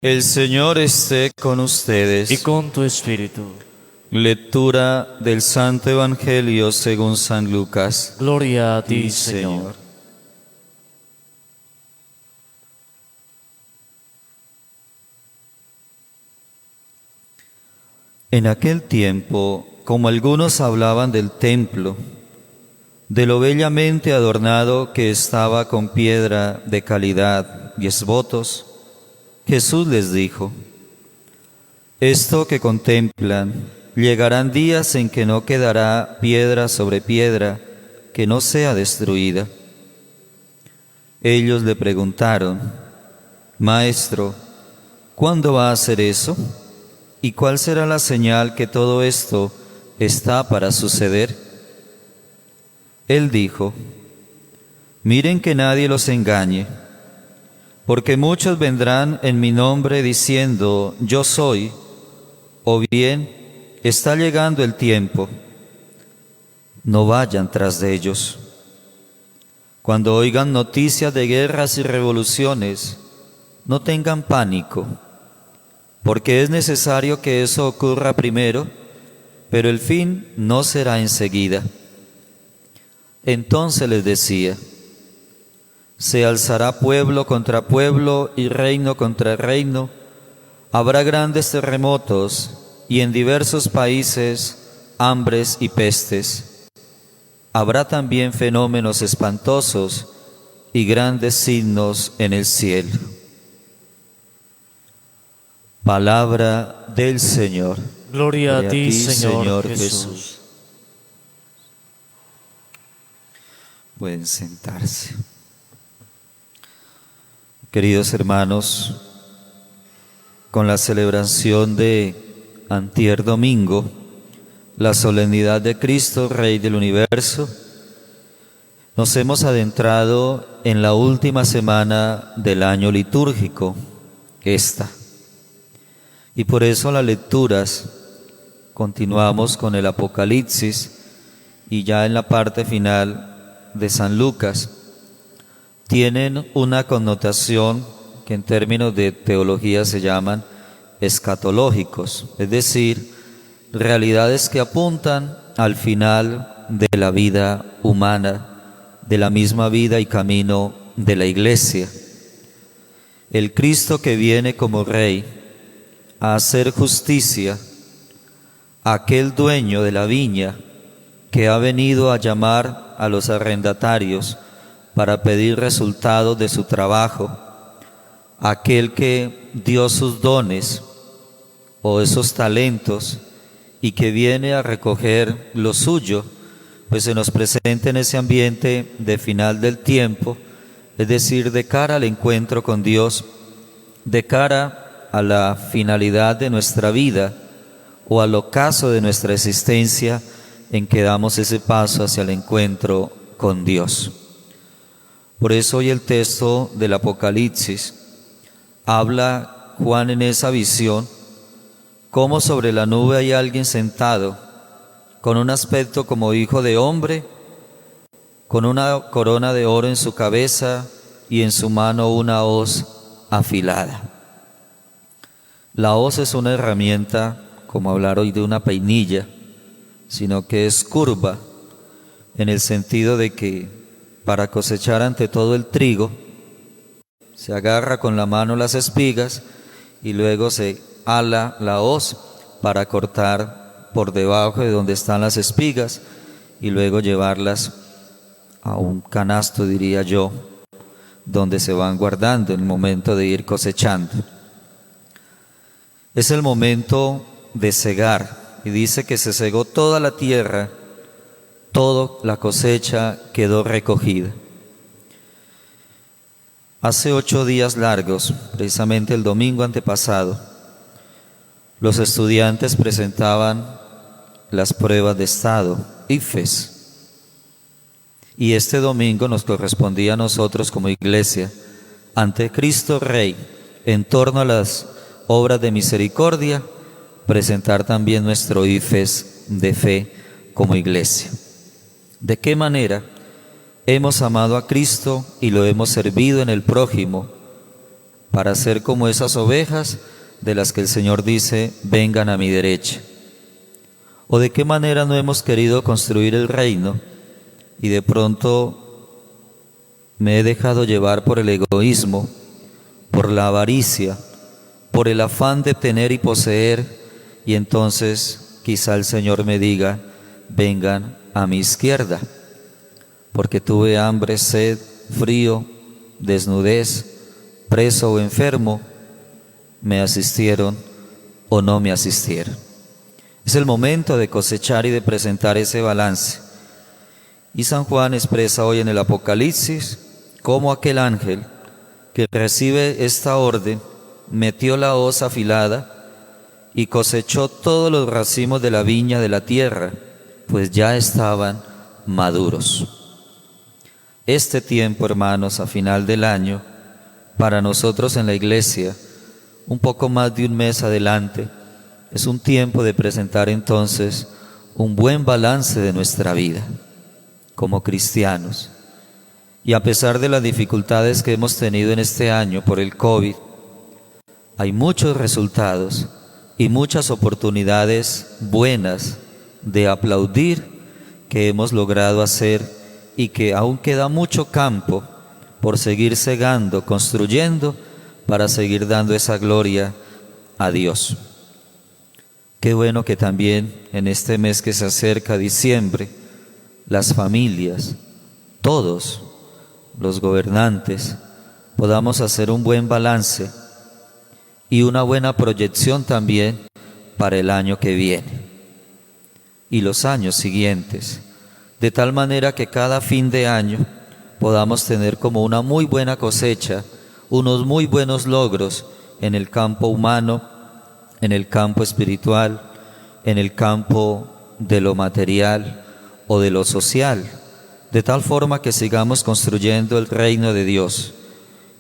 El Señor esté con ustedes. Y con tu espíritu. Lectura del Santo Evangelio según San Lucas. Gloria a ti, Sí, Señor. En aquel tiempo, como algunos hablaban del templo, de lo bellamente adornado que estaba con piedra de calidad y esbotos, Jesús les dijo: esto que contemplan, llegarán días en que no quedará piedra sobre piedra que no sea destruida. Ellos le preguntaron: Maestro, ¿cuándo va a hacer eso? ¿Y cuál será la señal que todo esto está para suceder? Él dijo: miren que nadie los engañe, porque muchos vendrán en mi nombre diciendo: yo soy, o bien, está llegando el tiempo. No vayan tras de ellos. Cuando oigan noticias de guerras y revoluciones, no tengan pánico, porque es necesario que eso ocurra primero, pero el fin no será enseguida. Entonces les decía: se alzará pueblo contra pueblo y reino contra reino, habrá grandes terremotos y en diversos países hambres y pestes. Habrá también fenómenos espantosos y grandes signos en el cielo. Palabra del Señor. Gloria a ti, Señor Jesús. Pueden sentarse. Queridos hermanos, con la celebración de antier domingo, la solemnidad de Cristo, Rey del Universo, nos hemos adentrado en la última semana del año litúrgico, esta. Y por eso las lecturas, continuamos con el Apocalipsis y ya en la parte final de San Lucas, tienen una connotación que en términos de teología se llaman escatológicos, es decir, realidades que apuntan al final de la vida humana, de la misma vida y camino de la Iglesia. El Cristo que viene como Rey a hacer justicia, aquel dueño de la viña que ha venido a llamar a los arrendatarios para pedir resultados de su trabajo, aquel que dio sus dones o esos talentos y que viene a recoger lo suyo, pues se nos presenta en ese ambiente de final del tiempo, es decir, de cara al encuentro con Dios, de cara a la finalidad de nuestra vida o al ocaso de nuestra existencia en que damos ese paso hacia el encuentro con Dios. Por eso hoy el texto del Apocalipsis habla Juan en esa visión, cómo sobre la nube hay alguien sentado, con un aspecto como hijo de hombre, con una corona de oro en su cabeza y en su mano una hoz afilada. La hoz es una herramienta, como hablar hoy de una peinilla, sino que es curva, en el sentido de que para cosechar ante todo el trigo, se agarra con la mano las espigas y luego se ala la hoz para cortar por debajo de donde están las espigas y luego llevarlas a un canasto, diría yo, donde se van guardando en el momento de ir cosechando. Es el momento de cegar, y dice que se cegó toda la tierra, toda la cosecha quedó recogida. Hace 8 días largos, precisamente el domingo antepasado, los estudiantes presentaban las pruebas de estado, IFES. Y este domingo nos correspondía a nosotros como iglesia, ante Cristo Rey, en torno a las obras de misericordia, presentar también nuestro IFES de fe como iglesia. ¿De qué manera hemos amado a Cristo y lo hemos servido en el prójimo para ser como esas ovejas de las que el Señor dice, vengan a mi derecha. ¿O de qué manera no hemos querido construir el reino y de pronto me he dejado llevar por el egoísmo, por la avaricia, por el afán de tener y poseer, y entonces quizá el Señor me diga, vengan a mi izquierda, porque tuve hambre, sed, frío, desnudez, preso o enfermo, me asistieron o no me asistieron. Es el momento de cosechar y de presentar ese balance. Y San Juan expresa hoy en el Apocalipsis cómo aquel ángel que recibe esta orden metió la hoz afilada y cosechó todos los racimos de la viña de la tierra, pues ya estaban maduros. Este tiempo, hermanos, a final del año, para nosotros en la iglesia, un poco más de un mes adelante, es un tiempo de presentar entonces un buen balance de nuestra vida como cristianos. Y a pesar de las dificultades que hemos tenido en este año por el COVID, hay muchos resultados y muchas oportunidades buenas de aplaudir que hemos logrado hacer y que aún queda mucho campo por seguir segando, construyendo, para seguir dando esa gloria a Dios. Qué bueno que también en este mes que se acerca, diciembre, las familias, todos los gobernantes, podamos hacer un buen balance y una buena proyección también para el año que viene y los años siguientes, de tal manera que cada fin de año podamos tener como una muy buena cosecha, unos muy buenos logros en el campo humano, en el campo espiritual, en el campo de lo material o de lo social, de tal forma que sigamos construyendo el reino de Dios.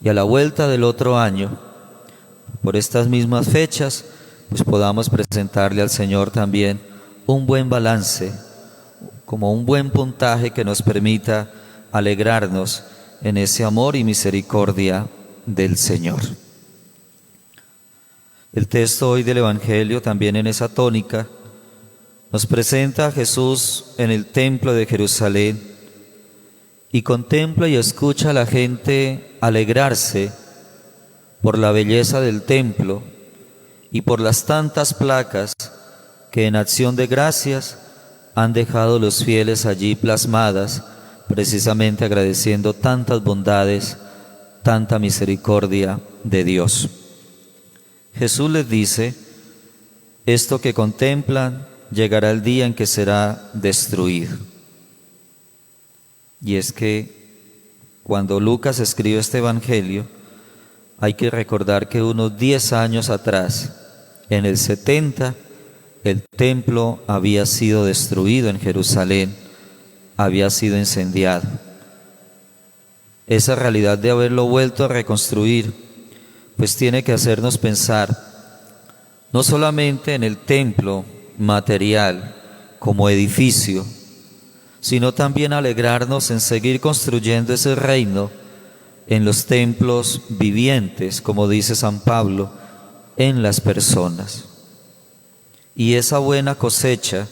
Y a la vuelta del otro año, por estas mismas fechas, pues podamos presentarle al Señor también un buen balance, como un buen puntaje que nos permita alegrarnos en ese amor y misericordia del Señor. El texto hoy del Evangelio, también en esa tónica, nos presenta a Jesús en el templo de Jerusalén y contempla y escucha a la gente alegrarse por la belleza del templo y por las tantas placas que en acción de gracias han dejado los fieles allí plasmadas, precisamente agradeciendo tantas bondades, tanta misericordia de Dios. Jesús les dice, esto que contemplan llegará el día en que será destruido. Y es que cuando Lucas escribe este Evangelio, hay que recordar que unos 10 años atrás, en el 70, el templo había sido destruido en Jerusalén, había sido incendiado. Esa realidad de haberlo vuelto a reconstruir, pues tiene que hacernos pensar no solamente en el templo material como edificio, sino también alegrarnos en seguir construyendo ese reino en los templos vivientes, como dice San Pablo, en las personas. Y esa buena cosecha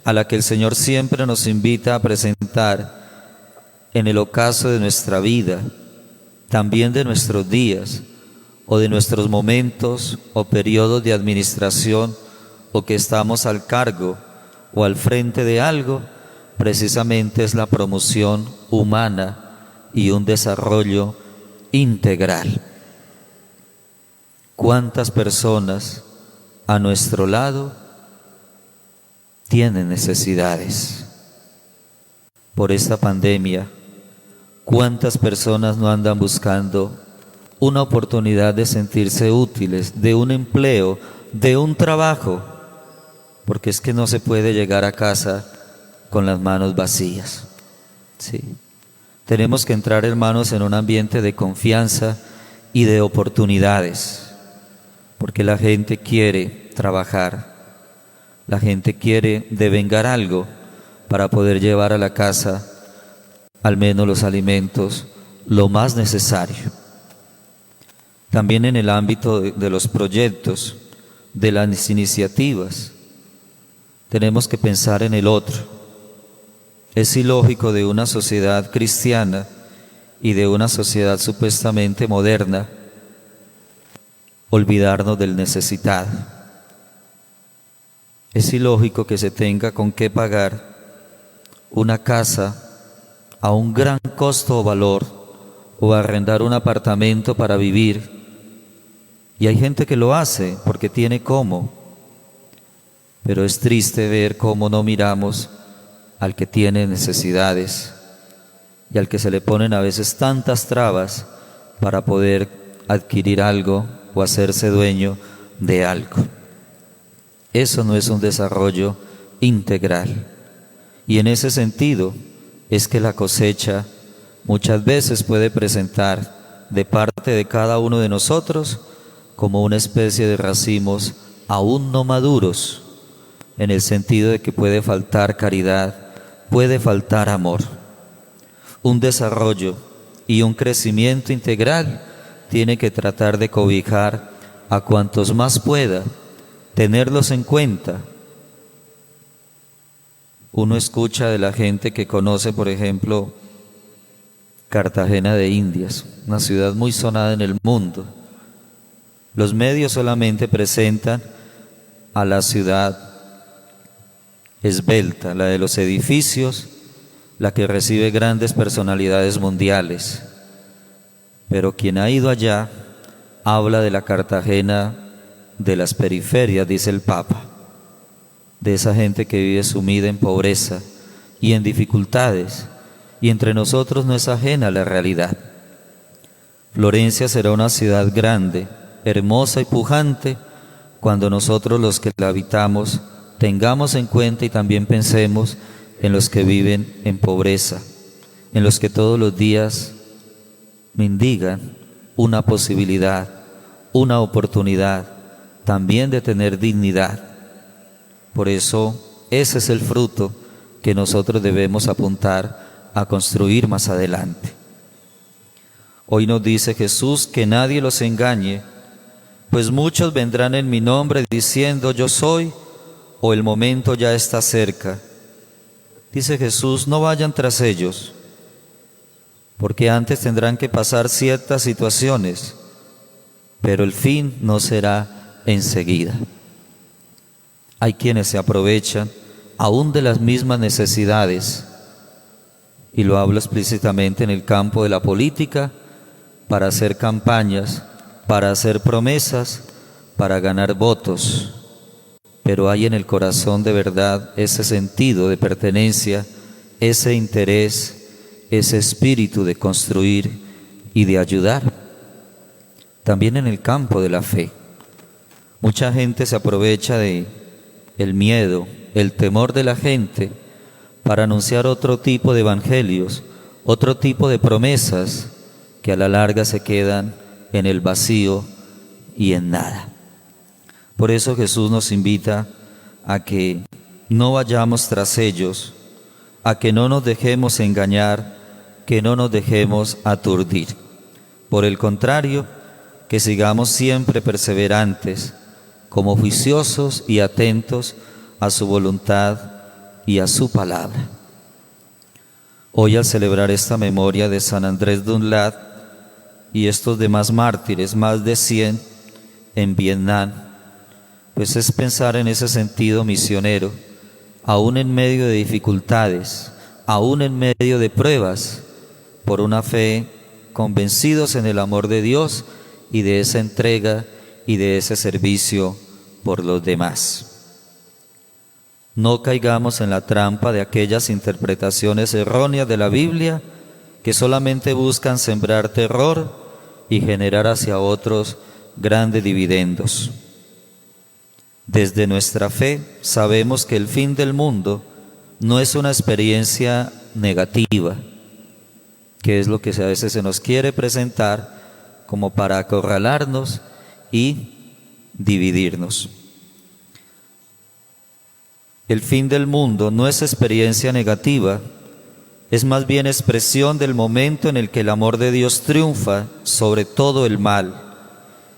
a la que el Señor siempre nos invita a presentar en el ocaso de nuestra vida, también de nuestros días o de nuestros momentos o periodos de administración o que estamos al cargo o al frente de algo, precisamente es la promoción humana y un desarrollo integral. ¿Cuántas personas a nuestro lado tienen necesidades? Por esta pandemia, ¿cuántas personas no andan buscando una oportunidad de sentirse útiles, de un empleo, de un trabajo? Porque es que no se puede llegar a casa con las manos vacías. Sí. Tenemos que entrar, hermanos, en un ambiente de confianza y de oportunidades, porque la gente quiere trabajar, la gente quiere devengar algo para poder llevar a la casa al menos los alimentos, lo más necesario. también en el ámbito de los proyectos, de las iniciativas. Tenemos que pensar en el otro. Es ilógico de una sociedad cristiana y de una sociedad supuestamente moderna olvidarnos del necesitado. Es ilógico que se tenga con qué pagar una casa a un gran costo o valor, o arrendar un apartamento para vivir. Y hay gente que lo hace porque tiene cómo. Pero es triste ver cómo no miramos al que tiene necesidades y al que se le ponen a veces tantas trabas para poder adquirir algo o hacerse dueño de algo. Eso no es un desarrollo integral. Y en ese sentido es que la cosecha muchas veces puede presentar de parte de cada uno de nosotros como una especie de racimos aún no maduros, en el sentido de que puede faltar caridad, puede faltar amor. Un desarrollo y un crecimiento integral tiene que tratar de cobijar a cuantos más pueda, tenerlos en cuenta. Uno escucha de la gente que conoce, por ejemplo, Cartagena de Indias, una ciudad muy sonada en el mundo. Los medios solamente presentan a la ciudad esbelta, la de los edificios, la que recibe grandes personalidades mundiales. Pero quien ha ido allá habla de la Cartagena de las periferias, dice el Papa, de esa gente que vive sumida en pobreza y en dificultades, y entre nosotros no es ajena a la realidad. Florencia será una ciudad grande, hermosa y pujante, cuando nosotros los que la habitamos tengamos en cuenta y también pensemos en los que viven en pobreza, en los que todos los días mendigan una posibilidad, una oportunidad también de tener dignidad. Por eso ese es el fruto que nosotros debemos apuntar a construir más adelante. Hoy nos dice Jesús que nadie los engañe, pues muchos vendrán en mi nombre diciendo yo soy, o el momento ya está cerca. Dice Jesús, no vayan tras ellos, porque antes tendrán que pasar ciertas situaciones, pero el fin no será enseguida. Hay quienes se aprovechan aún de las mismas necesidades, y lo hablo explícitamente en el campo de la política, para hacer campañas, para hacer promesas, para ganar votos. Pero hay en el corazón de verdad ese sentido de pertenencia, ese interés, ese espíritu de construir y de ayudar. También en el campo de la fe. Mucha gente se aprovecha de el miedo, el temor de la gente para anunciar otro tipo de evangelios, otro tipo de promesas que a la larga se quedan en el vacío y en nada. Por eso Jesús nos invita a que no vayamos tras ellos, a que no nos dejemos engañar, que no nos dejemos aturdir. Por el contrario, que sigamos siempre perseverantes, como juiciosos y atentos a su voluntad y a su palabra. Hoy, al celebrar esta memoria de San Andrés Dunlat y estos demás mártires, más de 100 en Vietnam, pues es pensar en ese sentido misionero, aún en medio de dificultades, aún en medio de pruebas, por una fe convencidos en el amor de Dios y de esa entrega y de ese servicio por los demás. No caigamos en la trampa de aquellas interpretaciones erróneas de la Biblia que solamente buscan sembrar terror y generar hacia otros grandes dividendos. Desde nuestra fe sabemos que el fin del mundo no es una experiencia negativa, que es lo que a veces se nos quiere presentar como para acorralarnos y dividirnos. El fin del mundo no es experiencia negativa, es más bien expresión del momento en el que el amor de Dios triunfa sobre todo el mal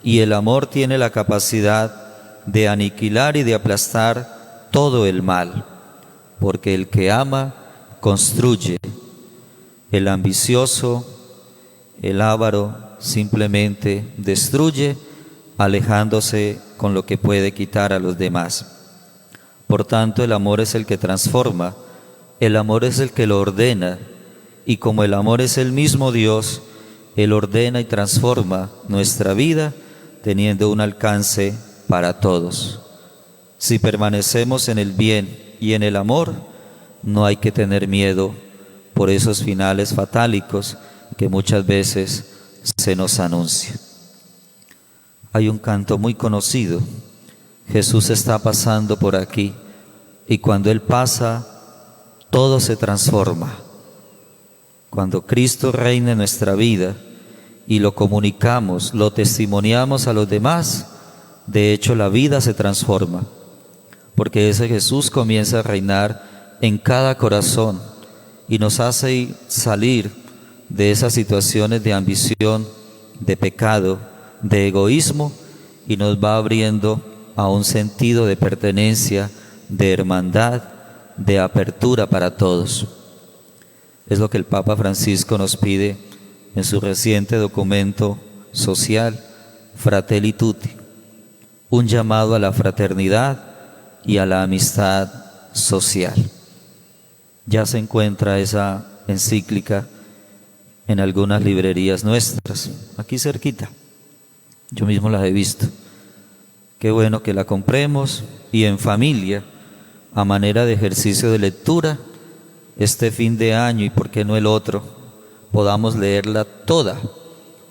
y el amor tiene la capacidad de aniquilar y de aplastar todo el mal, porque el que ama construye. El ambicioso, el avaro, simplemente destruye, alejándose con lo que puede quitar a los demás. Por tanto, el amor es el que transforma, el amor es el que lo ordena, y como el amor es el mismo Dios, Él ordena y transforma nuestra vida, teniendo un alcance para todos. Si permanecemos en el bien y en el amor, no hay que tener miedo por esos finales fatálicos que muchas veces se nos anuncian. Hay un canto muy conocido. Jesús está pasando por aquí y cuando Él pasa, todo se transforma. Cuando Cristo reina en nuestra vida y lo comunicamos, lo testimoniamos a los demás, de hecho la vida se transforma, porque ese Jesús comienza a reinar en cada corazón y nos hace salir de esas situaciones de ambición, de pecado, de egoísmo, y nos va abriendo a un sentido de pertenencia, de hermandad, de apertura para todos. Es lo que el Papa Francisco nos pide en su reciente documento social, Fratelli Tutti, un llamado a la fraternidad y a la amistad social. Ya se encuentra esa encíclica en algunas librerías nuestras, aquí cerquita. Yo mismo las he visto. Qué bueno que la compremos y en familia, a manera de ejercicio de lectura, este fin de año y por qué no el otro, podamos leerla toda,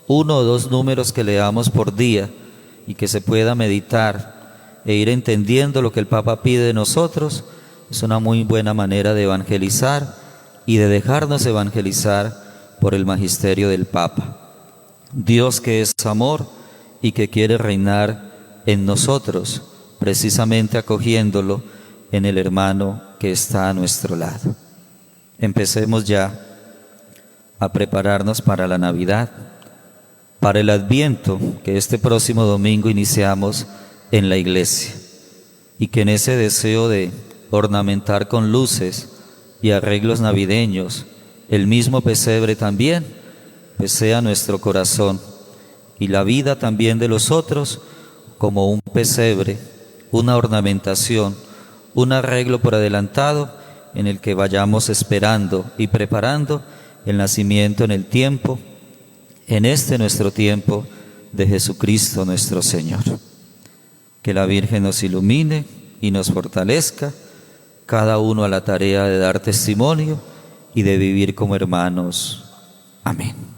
1 o 2 números que leamos por día y que se pueda meditar e ir entendiendo lo que el Papa pide de nosotros. Es una muy buena manera de evangelizar y de dejarnos evangelizar por el magisterio del Papa. Dios, que es amor y que quiere reinar en nosotros, precisamente acogiéndolo en el hermano que está a nuestro lado. Empecemos ya a prepararnos para la Navidad, para el Adviento que este próximo domingo iniciamos en la iglesia, y que en ese deseo de ornamentar con luces y arreglos navideños el mismo pesebre también, pues sea nuestro corazón y la vida también de los otros como un pesebre, una ornamentación, un arreglo por adelantado en el que vayamos esperando y preparando el nacimiento en el tiempo, en este nuestro tiempo, de Jesucristo nuestro Señor. Que la Virgen nos ilumine y nos fortalezca, cada uno a la tarea de dar testimonio y de vivir como hermanos. Amén.